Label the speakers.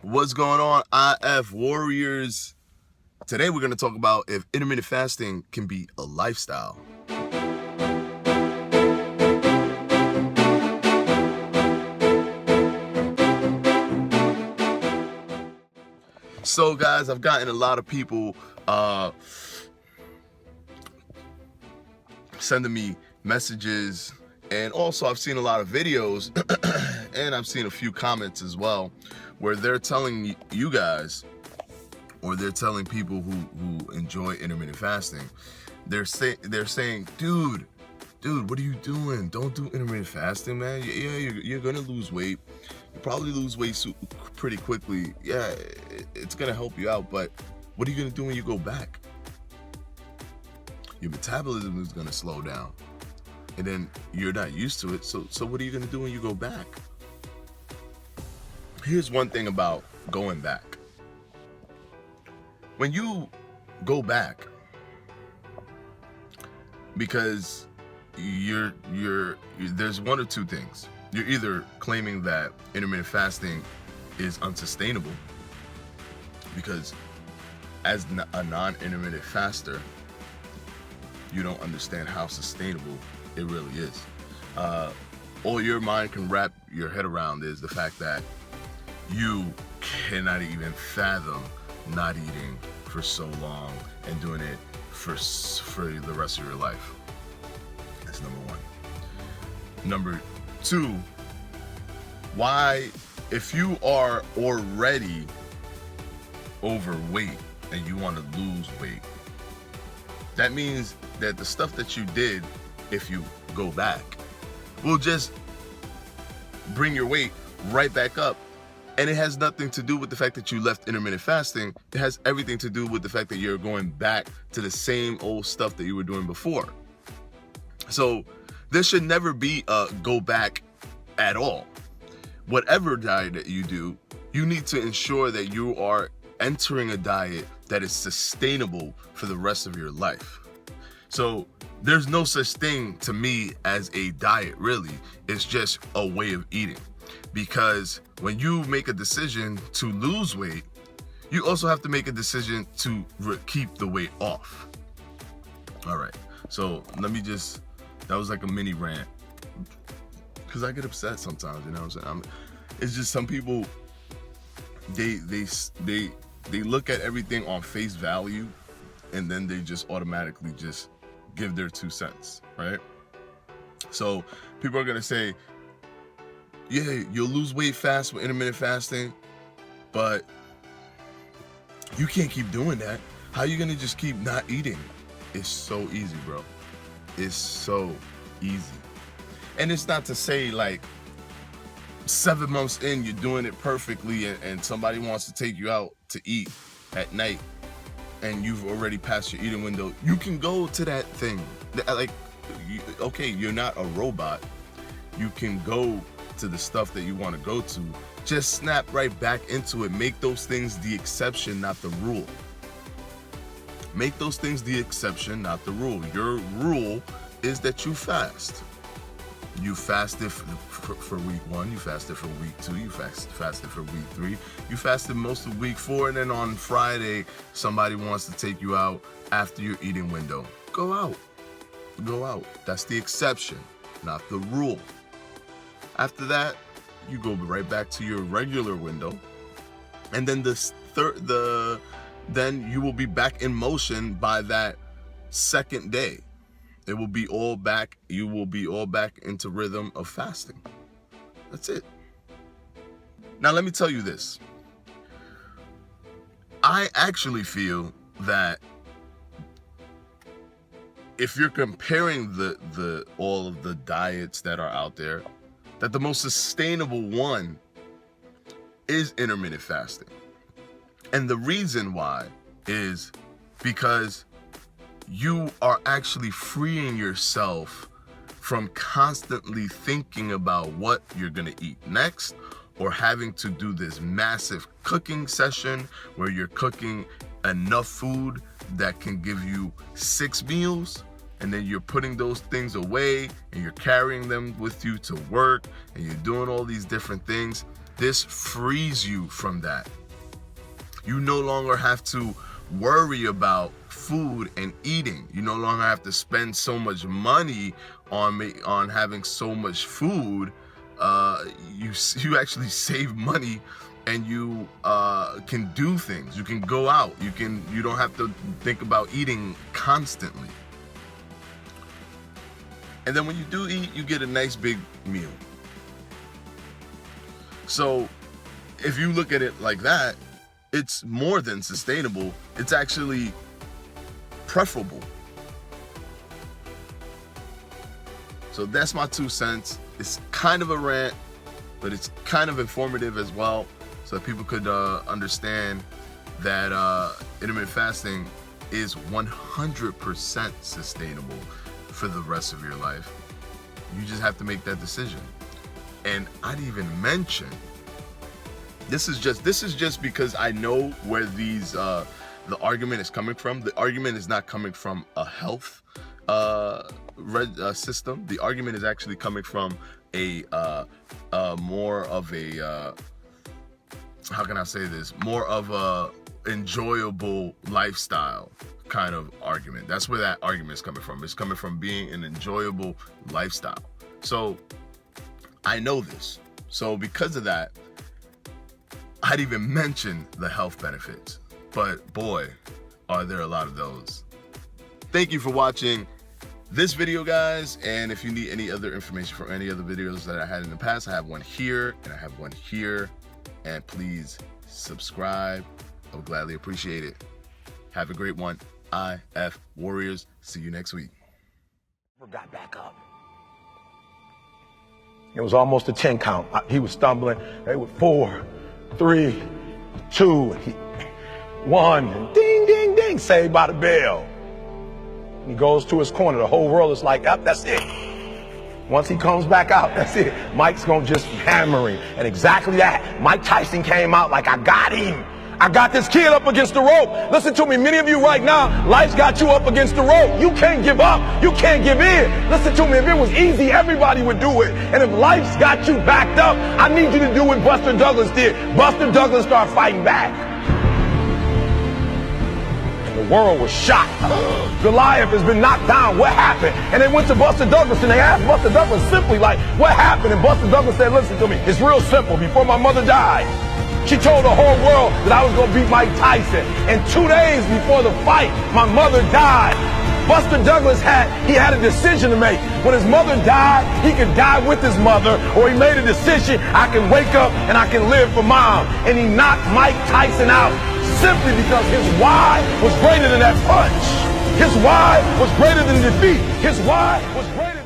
Speaker 1: What's going on, IF Warriors? Today we're going to talk about if intermittent fasting can be a lifestyle. So guys, I've gotten a lot of people sending me messages, and also I've seen a lot of videos and I've seen a few comments as well where they're telling you guys, or they're telling people who enjoy intermittent fasting, they're saying, dude, what are you doing? Don't do intermittent fasting, man. Yeah, you're gonna lose weight. You probably lose weight pretty quickly. Yeah, it's gonna help you out, but what are you gonna do when you go back? Your metabolism is gonna slow down, and then you're not used to it. So what are you gonna do when you go back? Here's one thing about going back. When you go back, because there's one or two things. You're either claiming that intermittent fasting is unsustainable, because as a non-intermittent faster, you don't understand how sustainable it really is. All your mind can wrap your head around is the fact that you cannot even fathom not eating for so long and doing it for the rest of your life. That's number one. Number two, why, if you are already overweight and you want to lose weight, that means that the stuff that you did, if you go back, will just bring your weight right back up. And it has nothing to do with the fact that you left intermittent fasting. It has everything to do with the fact that you're going back to the same old stuff that you were doing before. So there should never be a go back at all. Whatever diet that you do, you need to ensure that you are entering a diet that is sustainable for the rest of your life. So there's no such thing to me as a diet, really. It's just a way of eating. Because when you make a decision to lose weight, you also have to make a decision to keep the weight off. All right, so that was like a mini rant, because I get upset sometimes, you know what I'm saying? It's just some people, they look at everything on face value, and then they just automatically just give their 2 cents, right? So people are gonna say, yeah, you'll lose weight fast with intermittent fasting, but you can't keep doing that. How are you gonna just keep not eating? It's so easy, bro. It's so easy. And it's not to say like 7 months in, you're doing it perfectly, and somebody wants to take you out to eat at night and you've already passed your eating window. You can go to that thing. Like, okay, you're not a robot. You can go to the stuff that you want to go to. Just snap right back into it. Make those things the exception, not the rule. Make those things the exception, not the rule. Your rule is that you fast. You fasted for week 1, you fasted for week 2, you fasted for week 3, you fasted most of week 4, and then on Friday, somebody wants to take you out after your eating window. Go out. Go out. That's the exception, not the rule. After that, you go right back to your regular window, and then then you will be back in motion by that second day. It will be all back. You will be all back into rhythm of fasting. That's it. Now let me tell you this. I actually feel that if you're comparing all of the diets that are out there, that the most sustainable one is intermittent fasting. And the reason why is because you are actually freeing yourself from constantly thinking about what you're gonna eat next, or having to do this massive cooking session where you're cooking enough food that can give you 6 meals, and then you're putting those things away and you're carrying them with you to work and you're doing all these different things. This frees you from that. You no longer have to worry about food and eating. You no longer have to spend so much money on having so much food. You actually save money, and you can do things. You can go out. You don't have to think about eating constantly. And then when you do eat, you get a nice big meal. So if you look at it like that, it's more than sustainable. It's actually preferable. So that's my 2 cents. It's kind of a rant, but it's kind of informative as well, so that people could understand that intermittent fasting is 100% sustainable for the rest of your life. You just have to make that decision. And I'd even mention, this is just because I know where the argument is coming from. The argument is not coming from a health system. The argument is actually coming from a more of a how can I say this? More of a enjoyable lifestyle kind of argument. That's where that argument is coming from. It's coming from being an enjoyable lifestyle. So I know this. So because of that, I'd even mention the health benefits. But boy, are there a lot of those. Thank you for watching this video, guys. And if you need any other information from any other videos that I had in the past, I have one here and I have one here. And please subscribe. I would gladly appreciate it. Have a great one. IF Warriors. See you next week.
Speaker 2: Got back up. It was almost a 10 count. He was stumbling. They were 4, 3, 2, 1, and ding, ding, ding, saved by the bell. He goes to his corner. The whole world is like, yep, that's it. Once he comes back out, that's it. Mike's gonna just hammer him. And exactly that. Mike Tyson came out like, I got him. I got this kid up against the rope. Listen to me, many of you right now, life's got you up against the rope. You can't give up. You can't give in. Listen to me, if it was easy, everybody would do it. And if life's got you backed up, I need you to do what Buster Douglas did. Buster Douglas started fighting back. And the world was shocked. Goliath has been knocked down. What happened? And they went to Buster Douglas and they asked Buster Douglas simply like, what happened? And Buster Douglas said, listen to me, it's real simple. Before my mother died, she told the whole world that I was going to beat Mike Tyson. And 2 days before the fight, my mother died. Buster Douglas had a decision to make. When his mother died, he could die with his mother, or he made a decision, I can wake up and I can live for mom. And he knocked Mike Tyson out simply because his why was greater than that punch. His why was greater than defeat. His why was greater than